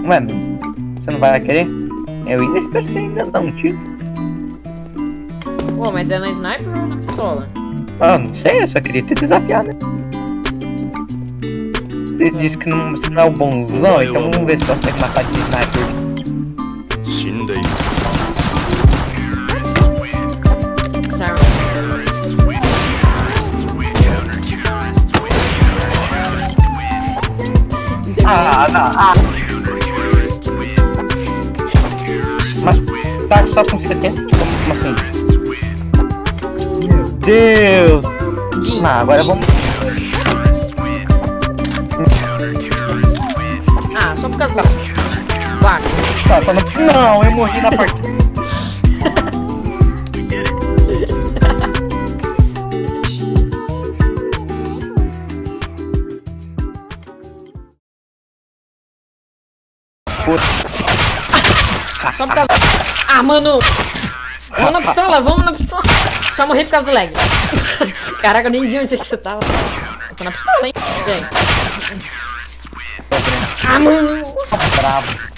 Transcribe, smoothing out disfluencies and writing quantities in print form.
Mano, você não vai querer? Eu ainda espero você ainda dar um tiro. Pô, mas é na sniper ou na pistola? Ah, não sei, eu só queria te desafiar, né? Você disse que não, você não é o bonzão, então vamos ver se você consegue matar de sniper. 死んでいる Siren. Ah, não, Mas tá só com 70? Como assim? Meu Deus! Jin, Ah, agora Jin. vamos. Ah, só por causa do vaca. Tá, só não, eu morri na partida. Só por causa. Ah, mano! Vamos na pistola, vamos na pistola! Só morri por causa do lag. Caraca, eu nem vi onde é que você tava. Eu tô na pistola, hein? E aí? Ah, mano! Bravo.